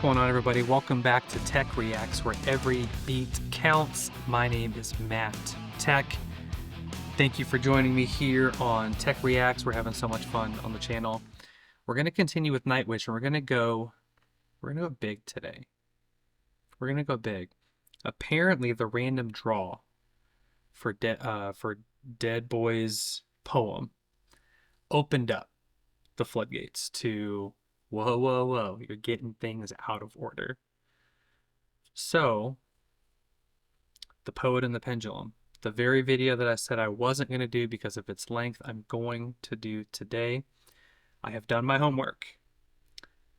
going on, everybody? Welcome back to Tech Reacts, where every beat counts. My name is Matt Tech. Thank you for joining me here on Tech Reacts. We're having so much fun on the channel. We're going to continue with Nightwish, and we're going to go big today. We're going to go big. Apparently, the random draw for Dead Boy's poem opened up the floodgates to whoa, you're getting things out of order. So, The Poet and the Pendulum, the very video that I said I wasn't going to do because of its length, I'm going to do today. I have done my homework.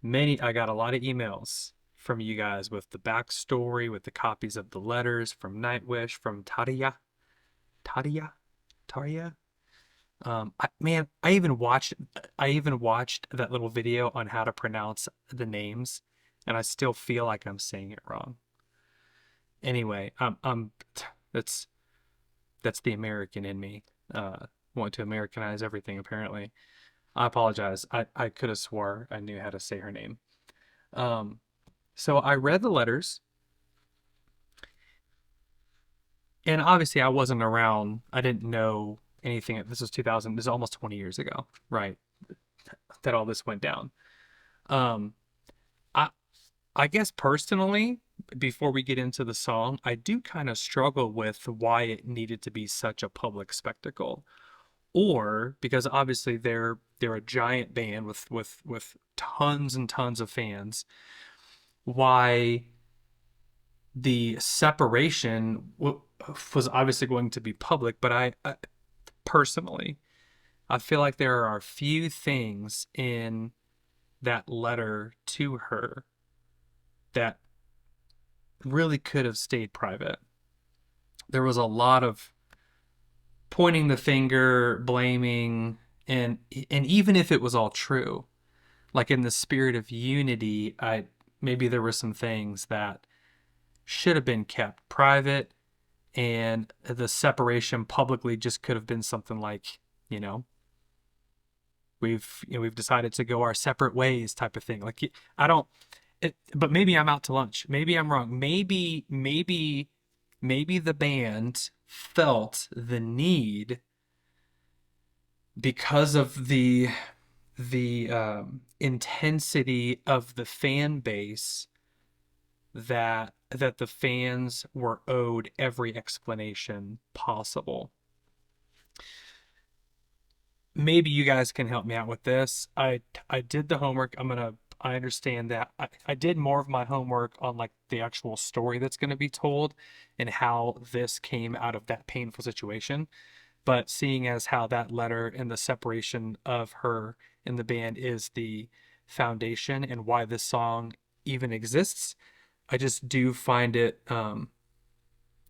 I got a lot of emails from you guys with the backstory, with the copies of the letters from Nightwish, from Taria. I even watched that little video on how to pronounce the names, and I still feel like I'm saying it wrong. Anyway, that's the American in me. Want to Americanize everything, apparently. I apologize. I could have swore I knew how to say her name. So I read the letters, and obviously I wasn't around. I didn't know anything. This was 2000. This is almost 20 years ago, right? That all this went down. I guess personally, before we get into the song, I do kind of struggle with why it needed to be such a public spectacle, or because obviously they're a giant band with tons and tons of fans. Why the separation was obviously going to be public, but I personally, I feel like there are a few things in that letter to her that really could have stayed private. There was a lot of pointing the finger, blaming, and even if it was all true, like in the spirit of unity, maybe there were some things that should have been kept private, and the separation publicly just could have been something like, we've decided to go our separate ways type of thing. Like, but maybe I'm out to lunch. Maybe I'm wrong. Maybe the band felt the need, because of the intensity of the fan base, that the fans were owed every explanation possible. Maybe you guys can help me out with this. I did the homework. I understand that I did more of my homework on like the actual story that's going to be told and how this came out of that painful situation. But seeing as how that letter and the separation of her and the band is the foundation and why this song even exists, I just do find it, I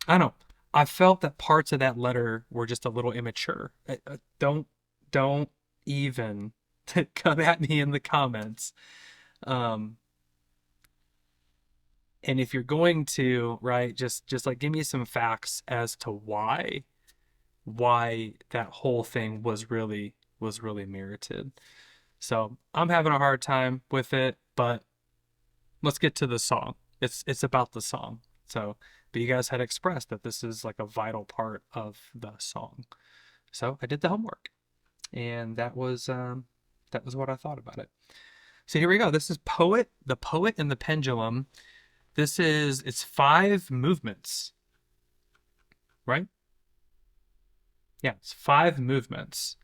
don't know. I felt that parts of that letter were just a little immature. Don't even come at me in the comments. And if you're going to, right, just like give me some facts as to why that whole thing was really merited. So I'm having a hard time with it, but let's get to the song. It's about the song. So, but you guys had expressed that this is like a vital part of the song. So I did the homework, and that was what I thought about it. So here we go. This is The Poet and the Pendulum. It's 5 movements, right? Yeah, it's 5 movements.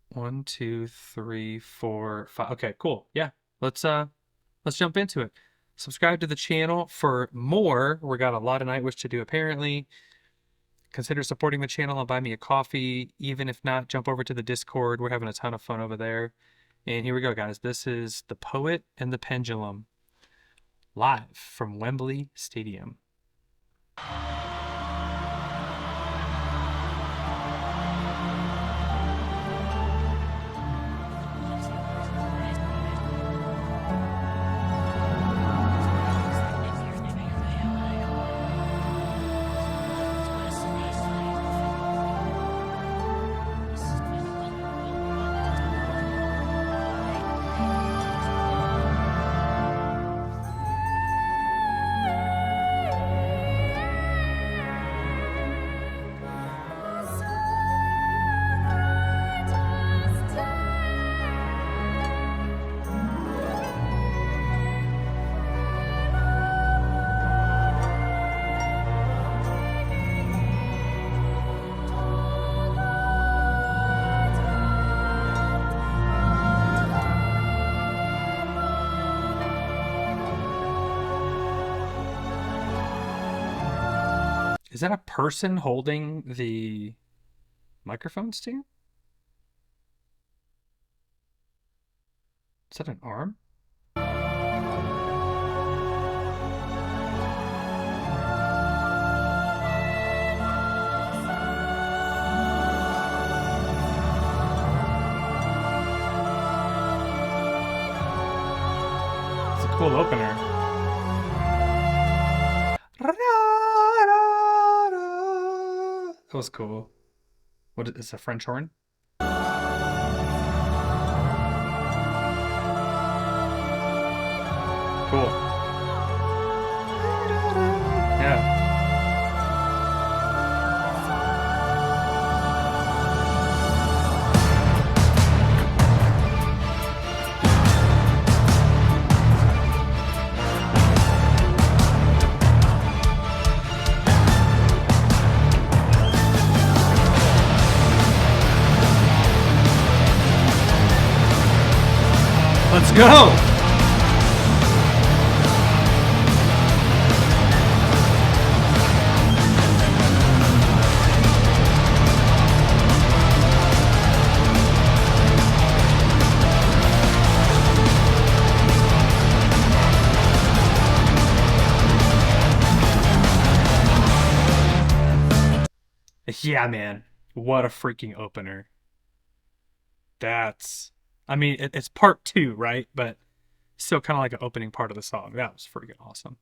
1, 2, 3, 4, 5. Okay, cool. Yeah, let's jump into it. Subscribe to the channel for more. We got a lot of Nightwish to do, apparently. Consider supporting the channel and buy me a coffee. Even if not, jump over to the Discord. We're having a ton of fun over there. And here we go, guys. This is The Poet and the Pendulum, live from Wembley Stadium. Is that a person holding the microphone stand? Is that an arm? It's a cool opener. That was cool. What is this, a French horn? Cool. Yeah. Let's go! Yeah, man. What a freaking opener. That's, I mean, it's part two, right? But still kind of like an opening part of the song. That was freaking awesome.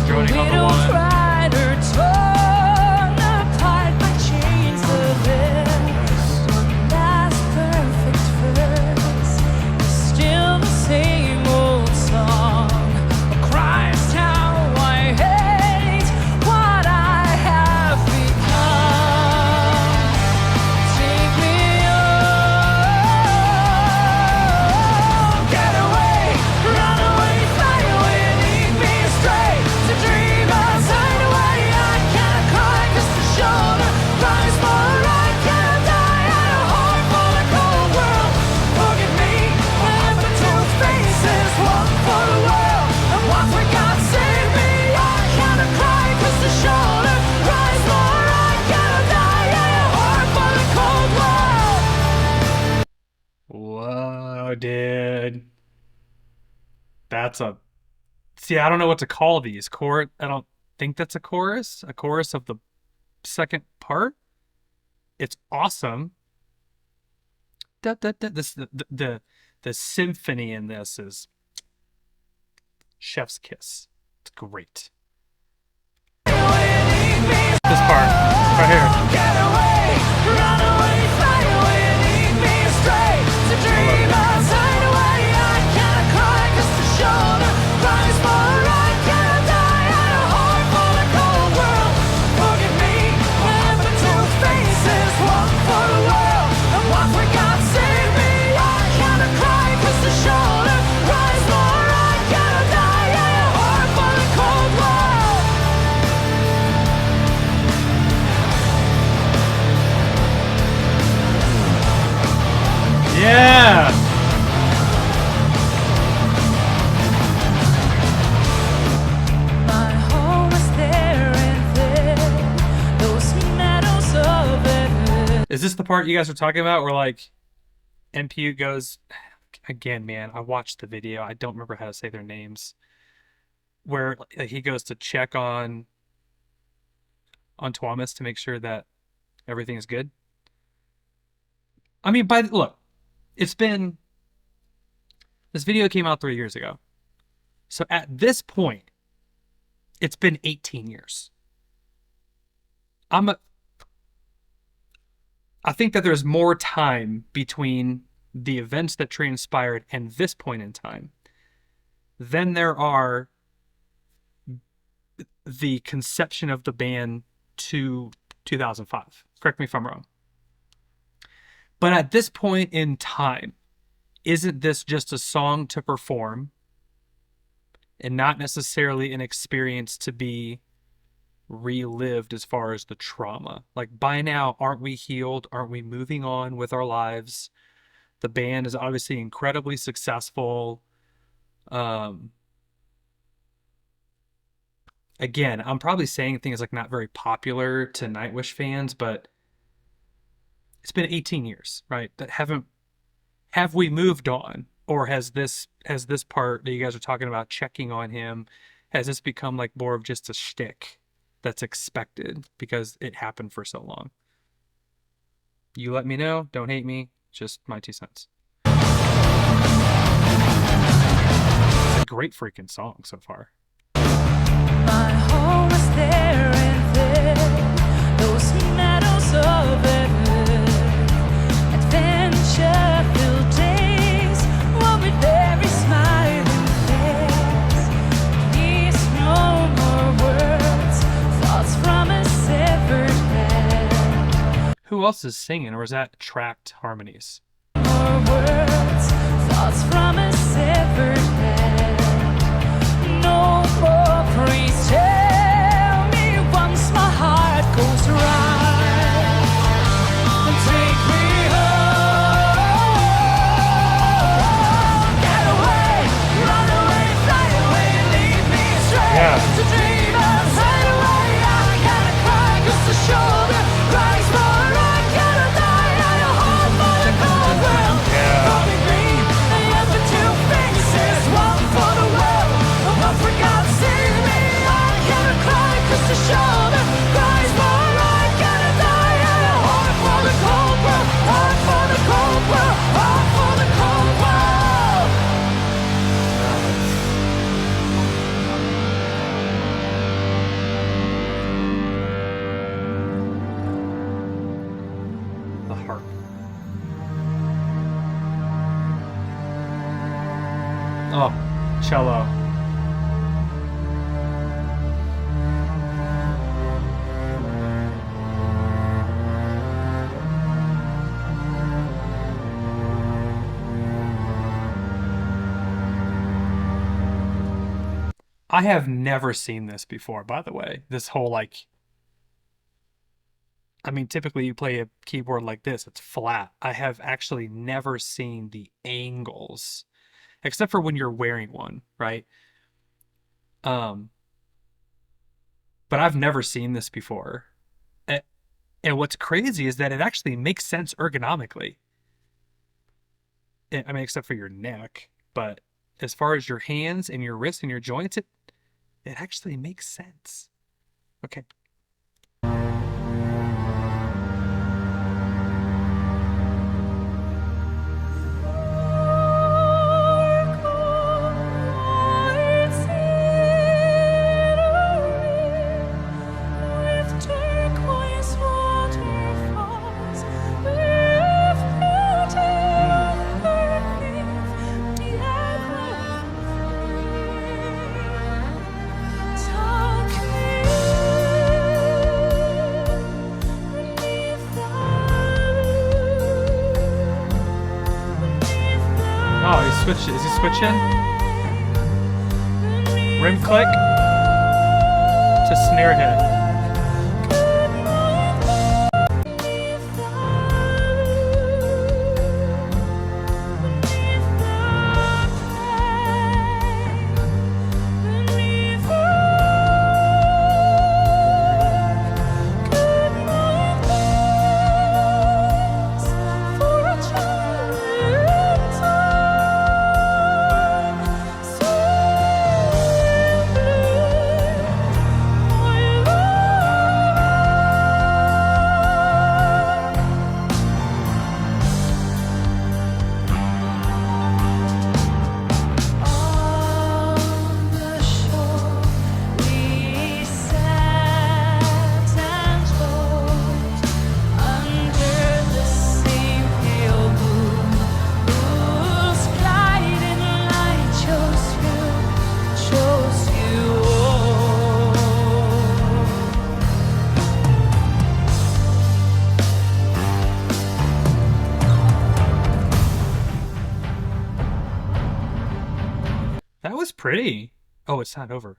Droning on the one. Whoa, dude. That's a... See, I don't know what to call these. I don't think that's a chorus. A chorus of the second part. It's awesome. This the symphony in this is chef's kiss. It's great. This part right here. Yeah! My home is there and there, those meadows of it. Is this the part you guys are talking about where like MPU goes again, man, I watched the video. I don't remember how to say their names. Where he goes to check on Thomas to make sure that everything is good. I mean, look, it's been, this video came out 3 years ago. So at this point, it's been 18 years. I think that there's more time between the events that transpired and this point in time than there are the conception of the band to 2005. Correct me if I'm wrong. But at this point in time, isn't this just a song to perform and not necessarily an experience to be relived as far as the trauma. Like by now, aren't we healed? Aren't we moving on with our lives? The band is obviously incredibly successful. Um, Again, I'm probably saying things like not very popular to Nightwish fans, but it's been 18 years, right? That haven't have we moved on, or has this part that you guys are talking about checking on him, has this become like more of just a shtick that's expected because it happened for so long? You let me know. Don't hate me. Just my 2 cents. It's a great freaking song so far. My home was there and there, those meadows of earth, adventure-filled days, one with every smiling face. Needs no more words, thoughts from a severed head. Who else is singing, or is that tracked harmonies? More words, thoughts from a severed head. No more, please tell me once my heart goes right. And take me home. Get away, run away, fly away, leave me astray. Yeah. To dream of fade away, I gotta cry 'cause the shoulder cries more. I gotta die, I hope for the cold world. Rolling green, and yet the two faces, one for the world, one for God save me. I gotta cry 'cause the shoulder cries more. I gotta die, I hope for the cold world, hope for the cold world, hope for the cold world. The harp. Oh, cello. I have never seen this before, by the way. This whole like, I mean, typically you play a keyboard like this, it's flat. I have actually never seen the angles, except for when you're wearing one, right? Um, but I've never seen this before. A- And what's crazy is that it actually makes sense ergonomically. I mean, except for your neck, but as far as your hands and your wrists and your joints, it actually makes sense. Okay. Oh, he switched. Is he switching? Rim click to snare hit. That was pretty. Oh, it's not over.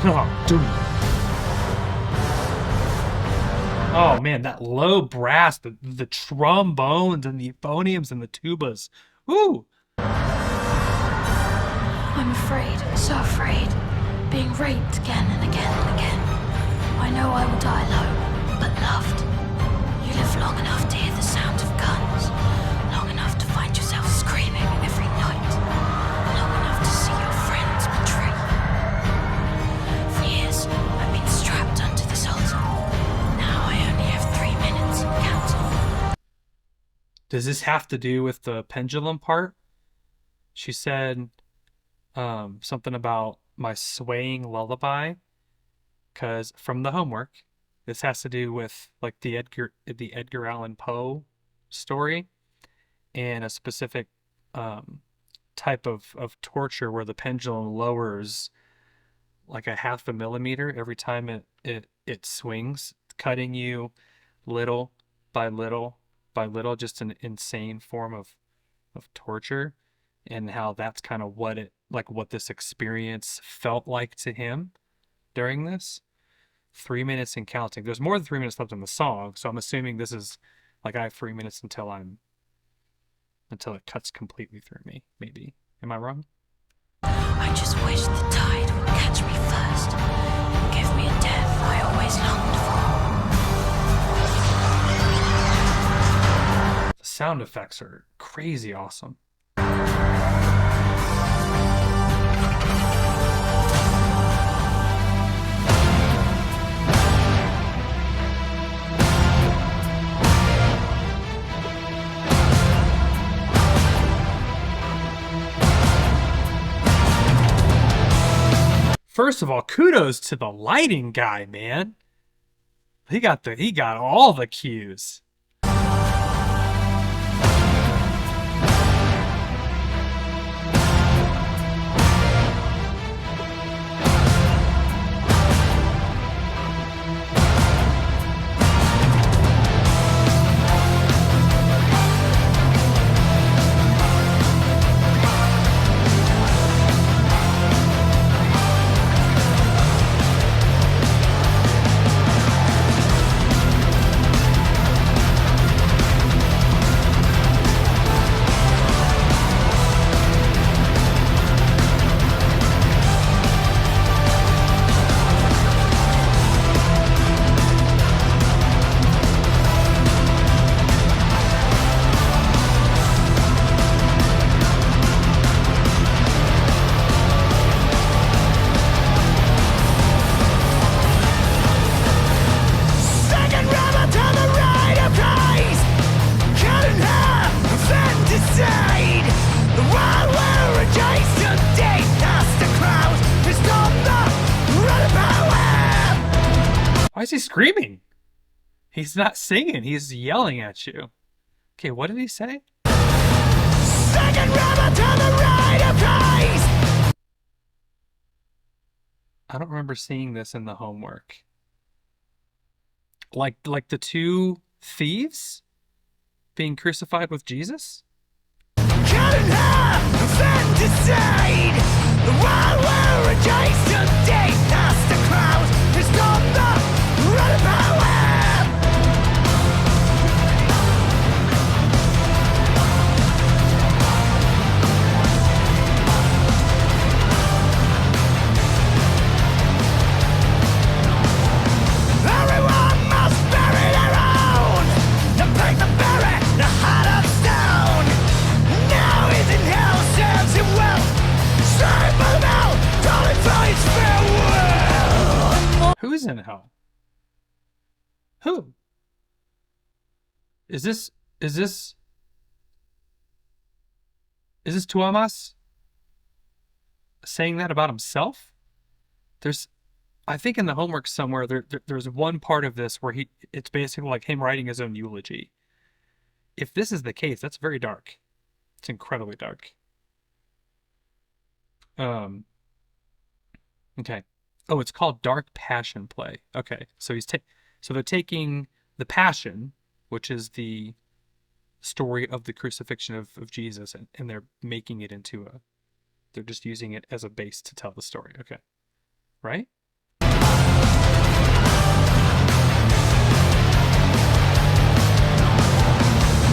Oh, dude. Oh man, that low brass, the trombones and the euphoniums and the tubas. Woo! I'm afraid, so afraid. Being raped again and again and again. I know I will die alone, but loved. You live long enough to hear the sound of guns. Long enough to find yourself screaming every night. Long enough to see your friends betray you. For years, I've been strapped onto this altar. Now I only have 3 minutes counting. Does this have to do with the pendulum part? She said something about my swaying lullaby, because from the homework, this has to do with like the Edgar Allan Poe story and a specific um, type of torture where the pendulum lowers like a half a millimeter every time it swings, cutting you little by little by little, just an insane form of torture, and how that's kind of what this experience felt like to him during this. 3 minutes and counting. There's more than 3 minutes left in the song, so I'm assuming this is like I have 3 minutes until it cuts completely through me. Maybe. Am I wrong? I just wish the tide would catch me first and give me a death I always longed for. The sound effects are crazy awesome. First of all, kudos to the lighting guy, man. He got all the cues. Why is he screaming? He's not singing. He's yelling at you. Okay, what did he say? Second rubber to the right of Christ. I don't remember seeing this in the homework. Like the two thieves being crucified with Jesus? Cut in half and decide. While we're adjacent to death, as the crowd is on the run of power. Everyone must bury their own. To break the berry, the heart of stone. Now he's in hell, serves him well. Sorry for the bell, calling for his farewell. Who's in hell? Who? Is this Tuamas saying that about himself? I think in the homework somewhere there's one part of this where it's basically like him writing his own eulogy. If this is the case, that's very dark. It's incredibly dark. Okay. Oh, it's called Dark Passion Play. Okay. So so they're taking the Passion, which is the story of the crucifixion of Jesus, and they're making it into they're just using it as a base to tell the story. Okay. Right?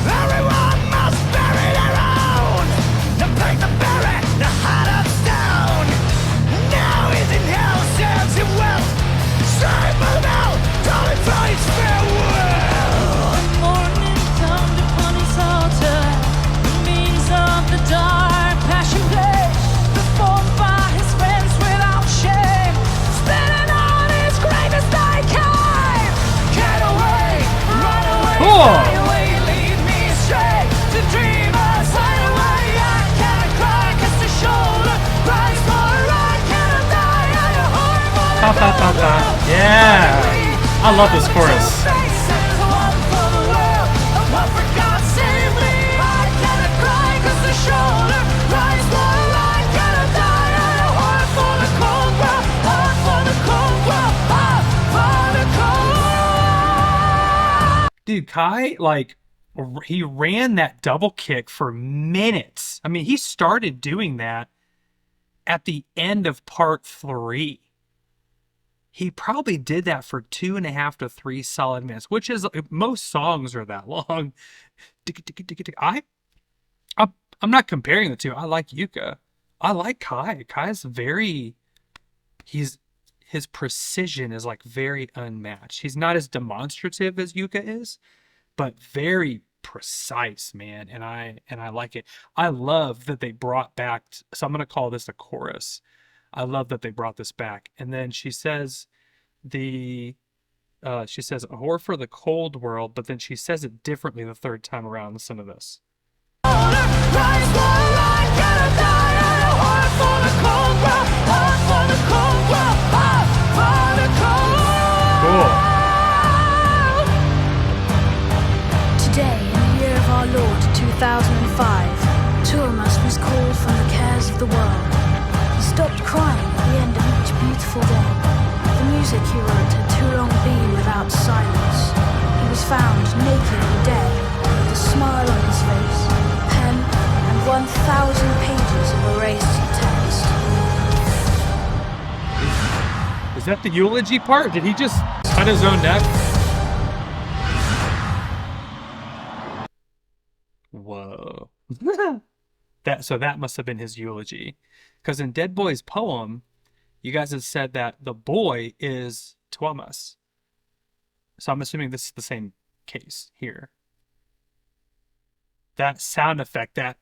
Everyone must bury their own. Now break the barrier, the heart of stone. Now he's in hell, serves him well. Straight for the bell, calling for his farewell. Morning thunder upon his altar. The means of the dark passion play. Performed by his friends without shame. Spinning on his grave as they came. Get away, run away, fly away, lead me astray. To dreamers, hide away. I can't cry, cause the shoulder cries for I cannot die. I heart for the Yeah. I love this chorus. Dude, Kai, like, he ran that double kick for minutes. I mean, he started doing that at the end of part 3. He probably did that for 2.5 to 3 solid minutes, which is, most songs are that long. I'm not comparing the two. I like Yuka. I like Kai. Kai's his precision is like very unmatched. He's not as demonstrative as Yuka is, but very precise, man. And I like it. I love that they brought back, so I'm going to call this a chorus. I love that they brought this back. And then she says a whore for the cold world, but then she says it differently the third time around. Listen to this. Cool. Today, in the year of our Lord 2005, two of us was called from the cares of the world. He stopped crying at the end of each beautiful day. The music he wrote had too long been without silence. He was found naked and dead, with a smile on his face, a pen, and 1,000 pages of erased text. Is that the eulogy part? Did he just cut his own neck? Whoa. That must have been his eulogy. Because in Dead Boy's poem, you guys have said that the boy is Tuomas. So I'm assuming this is the same case here. That sound effect, that...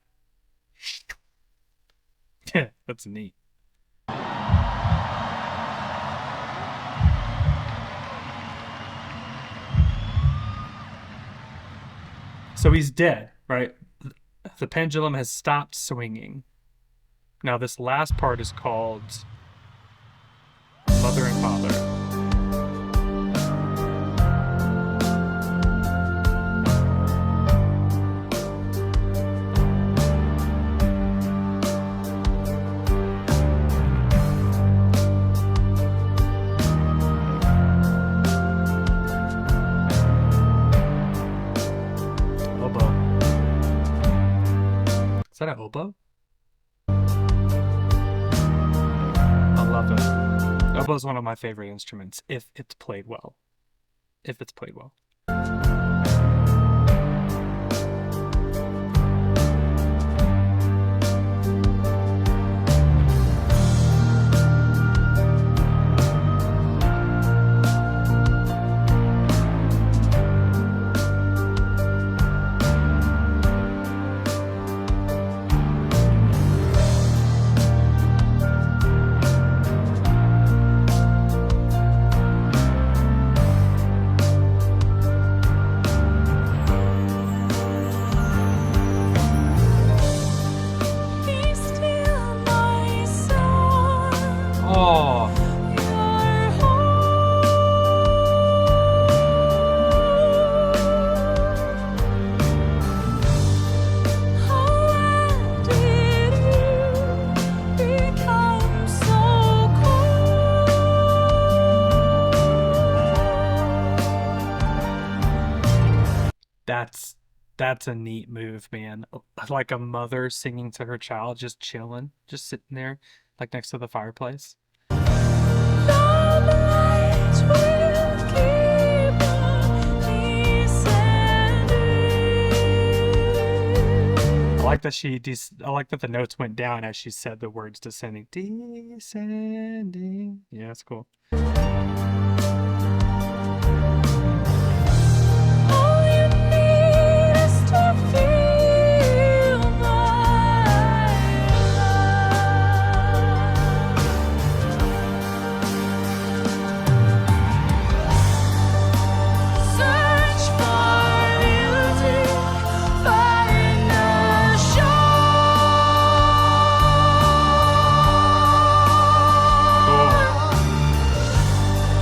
That's neat. So he's dead, right? The pendulum has stopped swinging. Now this last part is called Mother and Father. Is that an oboe? I love it. Oboe is one of my favorite instruments if it's played well. If it's played well. Oh. That's a neat move, man. Like a mother singing to her child, just chilling, just sitting there, like next to the fireplace. like that I like that the notes went down as she said the words descending. Descending. Yeah, that's cool. All you need is to feel my love. Search for beauty, find the Cool. shore.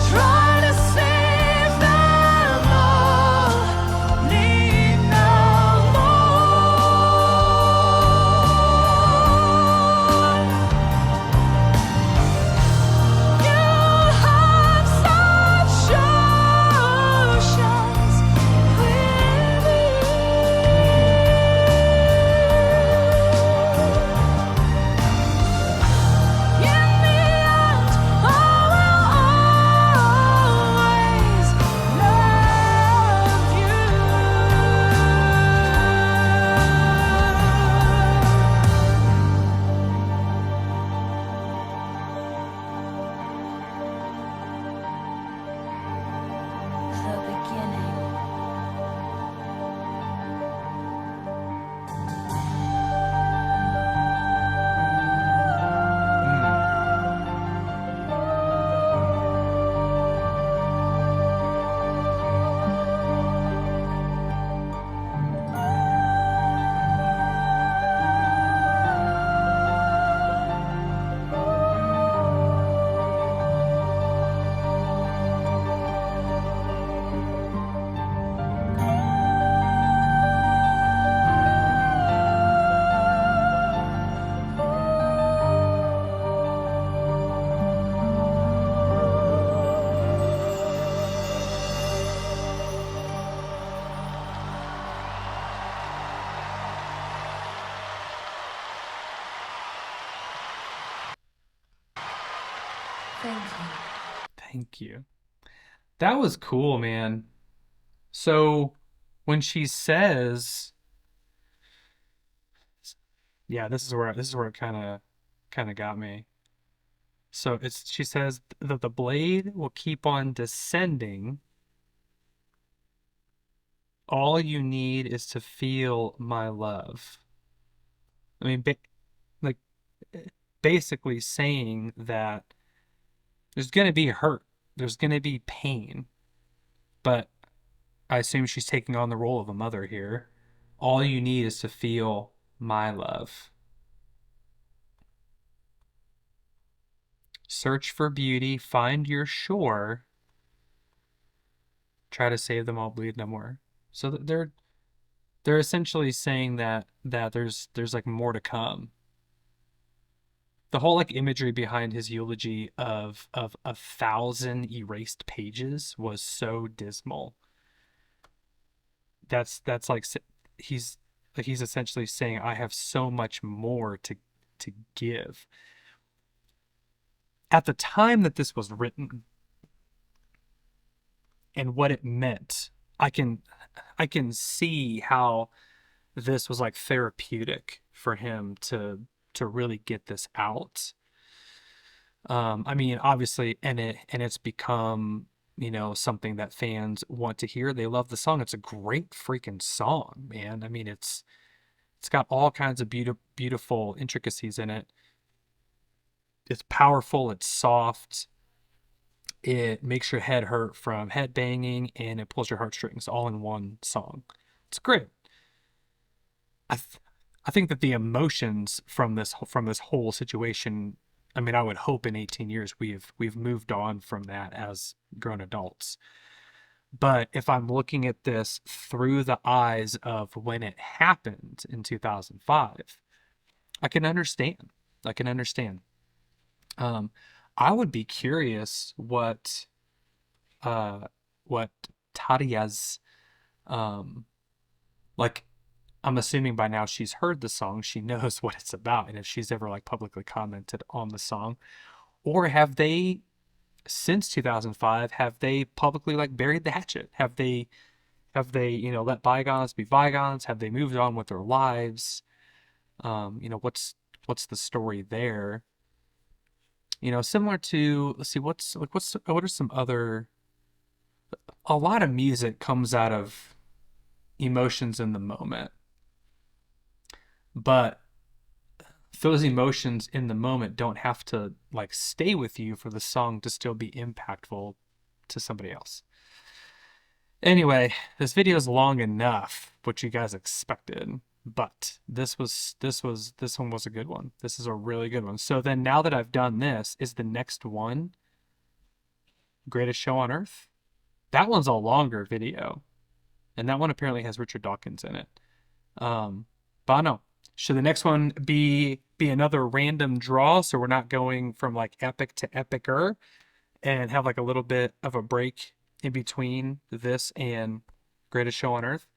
Try to save them all, need no more. You have such oceans within. In the end, I will always love you. The beginning. Thank you. Thank you. That was cool, man. So when she says, yeah, this is where it kind of got me. So she says that the blade will keep on descending. All you need is to feel my love. I mean, like basically saying that there's going to be hurt, there's going to be pain, but I assume she's taking on the role of a mother here. All you need is to feel my love. Search for beauty, find your shore, try to save them all, bleed no more. So they're essentially saying that there's like more to come. The whole like imagery behind his eulogy of 1,000 erased pages was so dismal. That's like he's he's essentially saying I have so much more to give. At the time that this was written and what it meant, I can see how this was like therapeutic for him to really get this out. I mean, obviously, and it's become, something that fans want to hear. They love the song. It's a great freaking song, man. I mean, it's got all kinds of beautiful intricacies in it. It's powerful, it's soft. It makes your head hurt from head banging, and it pulls your heartstrings all in one song. It's great. I th- I think that the emotions from this whole situation. I mean, I would hope in 18 years we've moved on from that as grown adults. But if I'm looking at this through the eyes of when it happened in 2005, I can understand. I can understand. Um, I would be curious uh what Taria's um like I'm assuming by now she's heard the song, she knows what it's about, and if she's ever like publicly commented on the song, or have they since 2005 have they publicly like buried the hatchet? Have they let bygones be bygones? Have they moved on with their lives? You know, what's the story there? You know, similar to, let's see, what are some other, a lot of music comes out of emotions in the moment, but those emotions in the moment don't have to like stay with you for the song to still be impactful to somebody else. Anyway, this video is long enough, what you guys expected, but this one was a good one. This is a really good one. So then now that I've done this, is the next one Greatest Show on Earth? That one's a longer video, and that one apparently has Richard Dawkins in it. But I don't know. Should the next one be another random draw, so we're not going from like epic to epicer, and have like a little bit of a break in between this and Greatest Show on Earth?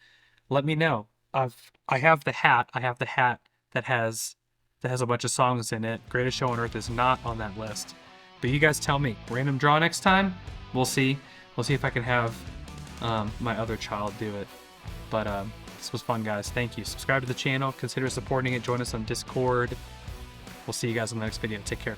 Let me know. I have the hat. I have the hat that has a bunch of songs in it. Greatest Show on Earth is not on that list. But you guys tell me. Random draw next time? We'll see. We'll see if I can have my other child do it. But this was fun, guys. Thank you. Subscribe to the channel. Consider supporting it. Join us on Discord. We'll see you guys in the next video. Take care.